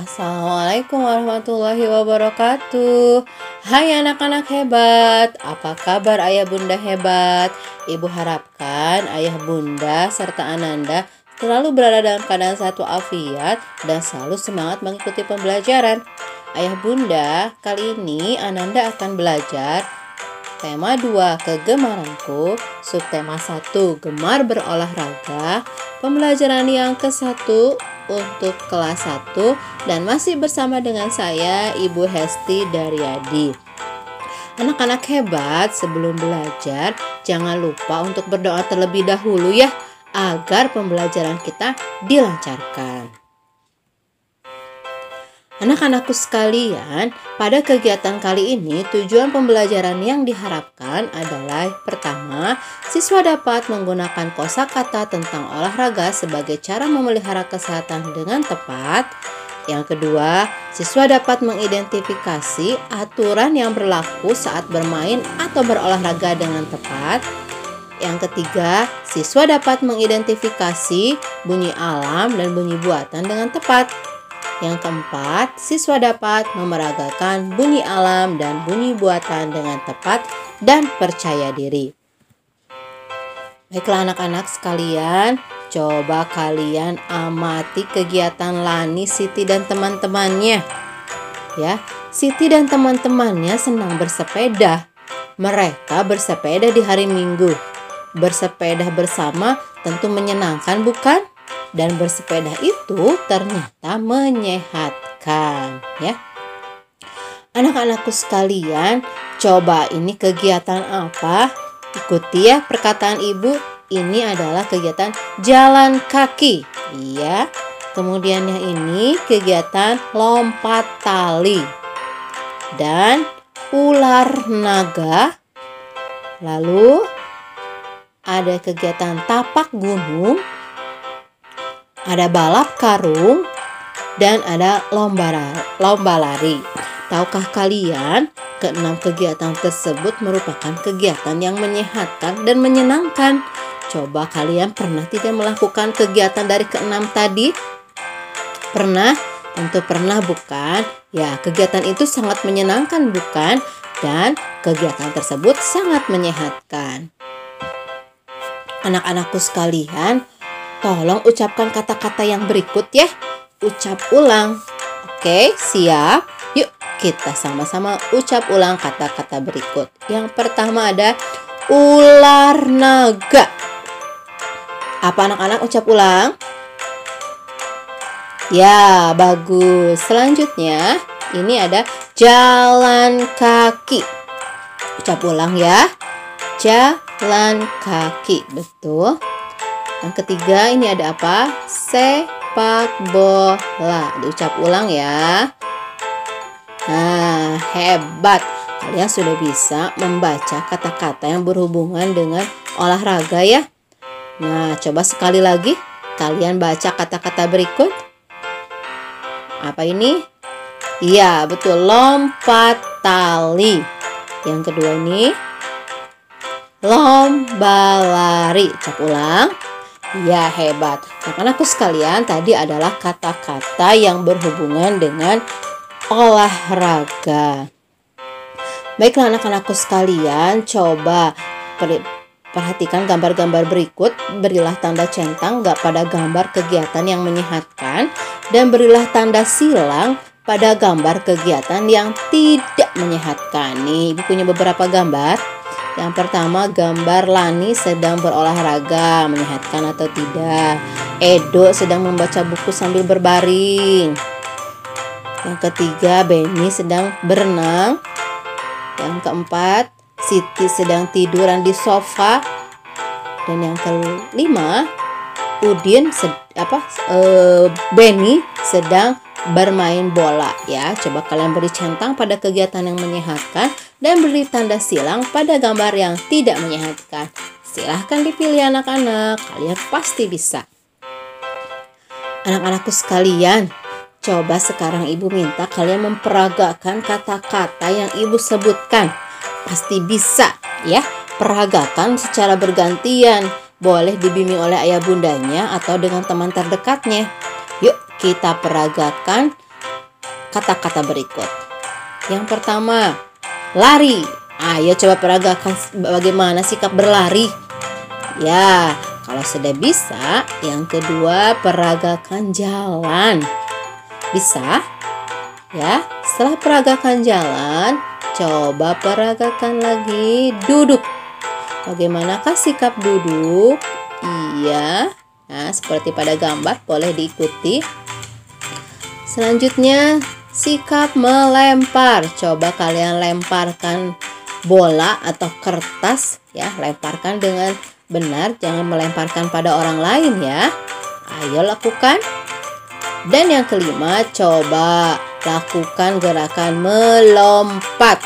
Assalamualaikum warahmatullahi wabarakatuh. Hai anak-anak hebat, apa kabar ayah bunda hebat? Ibu harapkan ayah bunda serta Ananda selalu berada dalam keadaan sehat walafiat dan selalu semangat mengikuti pembelajaran. Ayah bunda, kali ini Ananda akan belajar tema 2, kegemaranku, subtema 1, gemar berolahraga, pembelajaran yang ke-1 untuk kelas 1 dan masih bersama dengan saya Ibu Hesti Daryadi. Anak-anak hebat, sebelum belajar jangan lupa untuk berdoa terlebih dahulu ya, agar pembelajaran kita dilancarkan. Anak-anakku sekalian, pada kegiatan kali ini tujuan pembelajaran yang diharapkan adalah pertama, siswa dapat menggunakan kosakata tentang olahraga sebagai cara memelihara kesehatan dengan tepat. Yang kedua, siswa dapat mengidentifikasi aturan yang berlaku saat bermain atau berolahraga dengan tepat. Yang ketiga, siswa dapat mengidentifikasi bunyi alam dan bunyi buatan dengan tepat. Yang keempat, siswa dapat memeragakan bunyi alam dan bunyi buatan dengan tepat dan percaya diri. Baiklah anak-anak sekalian, coba kalian amati kegiatan Lani, Siti dan teman-temannya. Ya, Siti dan teman-temannya senang bersepeda. Mereka bersepeda di hari Minggu. Bersepeda bersama tentu menyenangkan, bukan? Dan bersepeda itu ternyata menyehatkan, ya. Anak-anakku sekalian, coba ini kegiatan apa? Ikuti ya perkataan ibu. Ini adalah kegiatan jalan kaki, iya. Kemudian yang ini kegiatan lompat tali dan ular naga. Lalu ada kegiatan tapak gunung, ada balap karung, dan ada lomba lari. Tahukah kalian, keenam kegiatan tersebut merupakan kegiatan yang menyehatkan dan menyenangkan. Coba kalian pernah tidak melakukan kegiatan dari keenam tadi? Pernah? Tentu pernah, bukan? Ya, kegiatan itu sangat menyenangkan, bukan? Dan kegiatan tersebut sangat menyehatkan. Anak-anakku sekalian, tolong ucapkan kata-kata yang berikut ya. Ucap ulang. Oke, siap? Yuk kita sama-sama ucap ulang kata-kata berikut. Yang pertama ada ular naga. Apa anak-anak ucap ulang? Ya, bagus. Selanjutnya ini ada jalan kaki. Ucap ulang ya. Jalan kaki. Betul. Yang ketiga ini ada apa? Sepak bola. Diucap ulang ya. Nah, hebat. Kalian sudah bisa membaca kata-kata yang berhubungan dengan olahraga ya. Nah, coba sekali lagi kalian baca kata-kata berikut. Apa ini? Iya, betul. Lompat tali. Yang kedua ini lomba lari. Ucap ulang. Ya, hebat. Anak-anakku sekalian, tadi adalah kata-kata yang berhubungan dengan olahraga. Baiklah anak-anakku sekalian, coba perhatikan gambar-gambar berikut. Berilah tanda centang pada gambar kegiatan yang menyehatkan dan berilah tanda silang pada gambar kegiatan yang tidak menyehatkan. Nih, Ibu punya beberapa gambar. Yang pertama, gambar Lani sedang berolahraga, menyehatkan atau tidak. Edo sedang membaca buku sambil berbaring. Yang ketiga, Benny sedang berenang. Yang keempat, Siti sedang tiduran di sofa. Dan yang kelima, Benny sedang bermain bola ya. Coba kalian beri centang pada kegiatan yang menyehatkan dan beri tanda silang pada gambar yang tidak menyehatkan. Silahkan dipilih anak-anak, kalian pasti bisa. Anak-anakku sekalian, coba sekarang ibu minta kalian memperagakan kata-kata yang ibu sebutkan. Pasti bisa ya, peragakan secara bergantian. Boleh dibimbing oleh ayah bundanya atau dengan teman terdekatnya. Yuk kita peragakan kata-kata berikut. Yang pertama, lari. Ayo coba peragakan bagaimana sikap berlari. Ya, kalau sudah bisa, yang kedua peragakan jalan. Bisa? Ya, setelah peragakan jalan, coba peragakan lagi duduk. Bagaimanakah sikap duduk? Iya. Nah, seperti pada gambar, boleh diikuti. Selanjutnya, sikap melempar. Coba kalian lemparkan bola atau kertas, ya, lemparkan dengan benar, jangan melemparkan pada orang lain ya. Ayo lakukan. Dan yang kelima, coba lakukan gerakan melompat.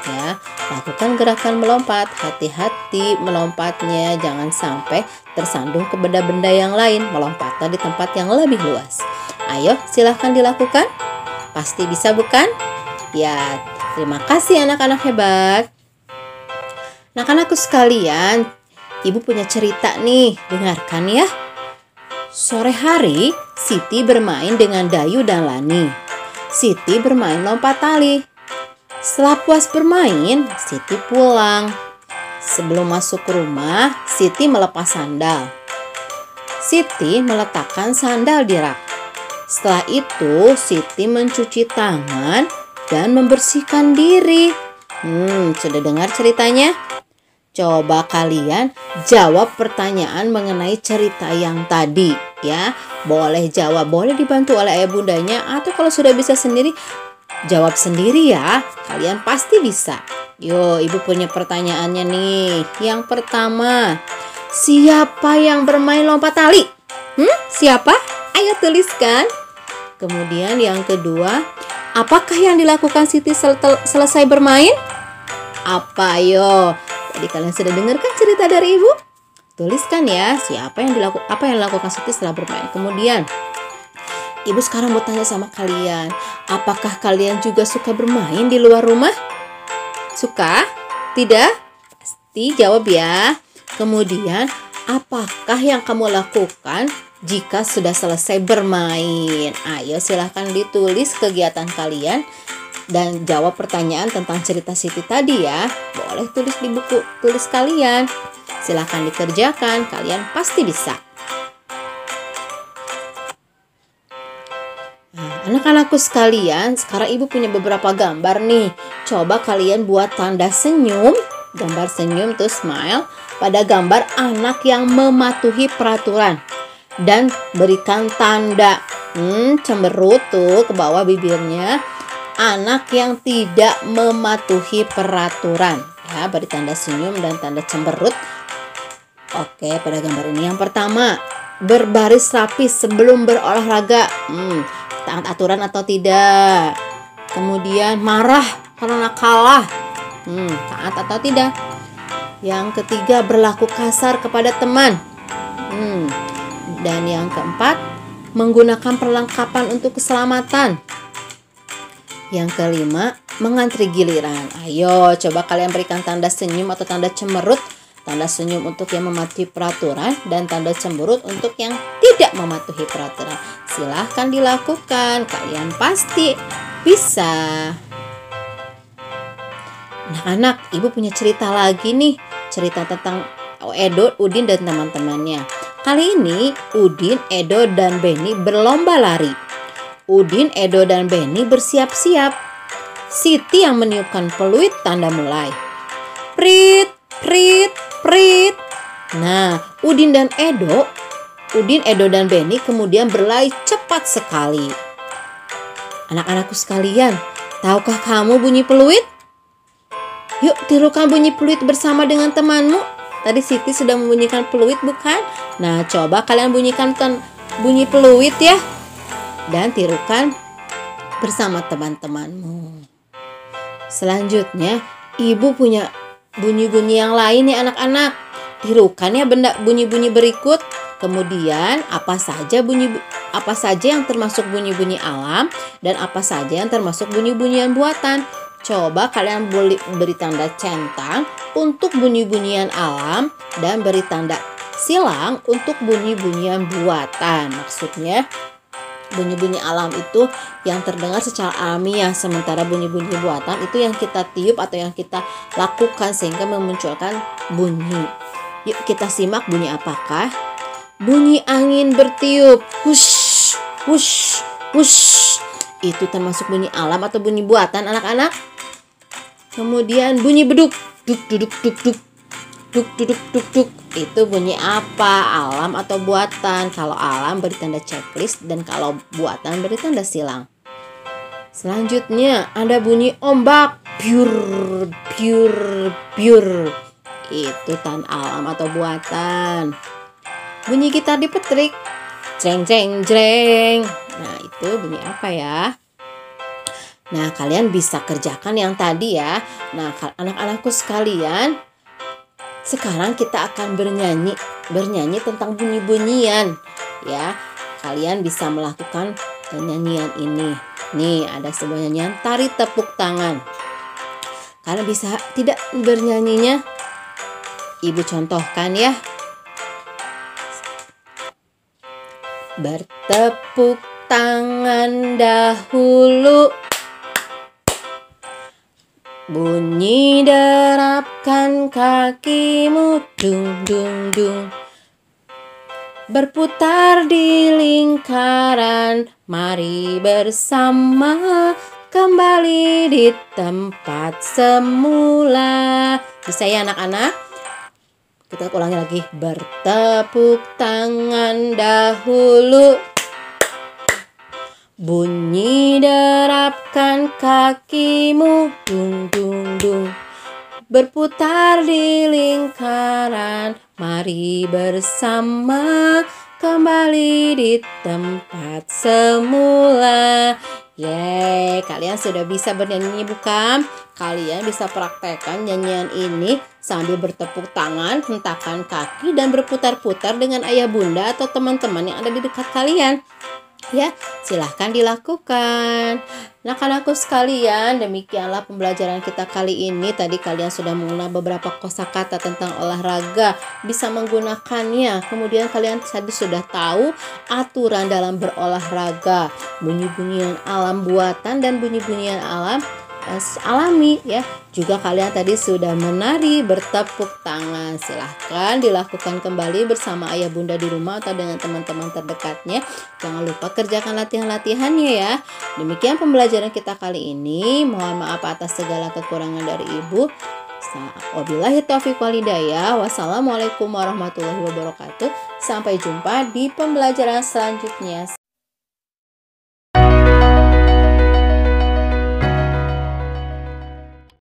Ya, lakukan gerakan melompat. Hati-hati melompatnya, jangan sampai tersandung ke benda-benda yang lain. Melompatlah di tempat yang lebih luas. Ayo, silahkan dilakukan. Pasti bisa, bukan? Ya, terima kasih anak-anak hebat. Anak-anakku sekalian, ibu punya cerita nih, dengarkan ya. Sore hari, Siti bermain dengan Dayu dan Lani. Siti bermain lompat tali. Setelah puas bermain, Siti pulang. Sebelum masuk rumah, Siti melepas sandal. Siti meletakkan sandal di rak. Setelah itu, Siti mencuci tangan dan membersihkan diri. Sudah dengar ceritanya? Coba kalian jawab pertanyaan mengenai cerita yang tadi ya. Boleh jawab, boleh dibantu oleh ayah bundanya, atau kalau sudah bisa sendiri, jawab sendiri ya. Kalian pasti bisa. Yo, ibu punya pertanyaannya nih. Yang pertama, siapa yang bermain lompat tali? Siapa? Ayo tuliskan. Kemudian yang kedua, apakah yang dilakukan Siti selesai bermain? Apa ayo? Jadi kalian sudah dengarkan cerita dari ibu? Tuliskan ya, apa yang dilakukan Siti setelah bermain. Kemudian, ibu sekarang mau tanya sama kalian, apakah kalian juga suka bermain di luar rumah? Suka? Tidak? Pasti jawab ya. Kemudian, apakah yang kamu lakukan jika sudah selesai bermain? Ayo silahkan ditulis kegiatan kalian dan jawab pertanyaan tentang cerita Siti tadi ya. Boleh tulis di buku tulis kalian. Silahkan dikerjakan, kalian pasti bisa. Anak-anakku sekalian, sekarang ibu punya beberapa gambar nih. Coba kalian buat tanda senyum, gambar senyum tuh smile, pada gambar anak yang mematuhi peraturan. Dan berikan tanda cemberut tuh ke bawah bibirnya, anak yang tidak mematuhi peraturan. Ya, beri tanda senyum dan tanda cemberut. Oke, pada gambar ini yang pertama, berbaris rapi sebelum berolahraga. Taat aturan atau tidak? Kemudian marah karena kalah. Taat atau tidak? Yang ketiga, berlaku kasar kepada teman. Dan yang keempat, menggunakan perlengkapan untuk keselamatan. Yang kelima, mengantri giliran. Ayo, coba kalian berikan tanda senyum atau tanda cemberut. Tanda senyum untuk yang mematuhi peraturan dan tanda cemberut untuk yang tidak mematuhi peraturan. Silahkan dilakukan, kalian pasti bisa. Anak-anak, ibu punya cerita lagi nih. Cerita tentang Edo, Udin, dan teman-temannya. Kali ini, Udin, Edo, dan Beni berlomba lari. Udin, Edo, dan Beni bersiap-siap. Siti yang meniupkan peluit tanda mulai. Prit, prit, prit. Nah, Udin, Edo, dan Beni kemudian berlari cepat sekali. Anak-anakku sekalian, tahukah kamu bunyi peluit? Yuk, tirukan bunyi peluit bersama dengan temanmu. Tadi Siti sudah membunyikan peluit, bukan? Nah, coba kalian bunyikan bunyi peluit ya. Dan tirukan bersama teman-temanmu. Selanjutnya, ibu punya bunyi-bunyi yang lain nih anak-anak. Tirukan ya bunyi-bunyi berikut. Kemudian apa saja yang termasuk bunyi-bunyi alam dan apa saja yang termasuk bunyi-bunyian buatan. Coba kalian beri tanda centang untuk bunyi-bunyian alam dan beri tanda silang untuk bunyi-bunyian buatan. Maksudnya Bunyi-bunyi alam itu yang terdengar secara alamiah, sementara bunyi-bunyi buatan itu yang kita tiup atau yang kita lakukan sehingga memunculkan bunyi. Yuk kita simak bunyi apakah? Bunyi angin bertiup, hush, hush, hush. Itu termasuk bunyi alam atau bunyi buatan anak-anak? Kemudian bunyi beduk, duk duduk duk duk, duk duduk duk duk. Itu bunyi apa? Alam atau buatan? Kalau alam beri tanda checklist dan kalau buatan beri tanda silang. Selanjutnya ada bunyi ombak, biur, biur, biur. Itu tanda alam atau buatan. Bunyi gitar dipetrik, jreng jreng jreng. Nah, itu bunyi apa ya? Nah, kalian bisa kerjakan yang tadi ya. Nah, anak-anakku sekalian, sekarang kita akan bernyanyi tentang bunyi-bunyian ya. Kalian bisa melakukan nyanyian ini. Nih, ada sebuah nyanyian tari tepuk tangan. Kalian bisa tidak bernyanyinya? Ibu contohkan ya. Bertepuk tangan dahulu, bunyi derapkan kakimu, dung dung dung. Berputar di lingkaran, mari bersama kembali di tempat semula. Bisa ya anak-anak? Kita ulangi lagi. Bertepuk tangan dahulu, bunyi derapkan kakimu, dung dung dung. Berputar di lingkaran, mari bersama kembali di tempat semula. Yeay, kalian sudah bisa bernyanyi bukan? Kalian bisa praktekkan nyanyian ini sambil bertepuk tangan, hentakkan kaki, dan berputar-putar dengan ayah bunda atau teman-teman yang ada di dekat kalian. Ya, silahkan dilakukan. Anak-anakku sekalian, demikianlah pembelajaran kita kali ini. Tadi kalian sudah mengenal beberapa kosakata tentang olahraga, bisa menggunakannya. Kemudian kalian tadi sudah tahu aturan dalam berolahraga, bunyi-bunyian alam buatan dan bunyi-bunyian alam alami ya. Juga kalian tadi sudah menari, bertepuk tangan. Silahkan dilakukan kembali bersama ayah bunda di rumah atau dengan teman-teman terdekatnya. Jangan lupa kerjakan latihan-latihannya ya. Demikian pembelajaran kita kali ini. Mohon maaf atas segala kekurangan dari ibu. Wabillahi taufiq wal hidayah. Wassalamualaikum warahmatullahi wabarakatuh. Sampai jumpa di pembelajaran selanjutnya.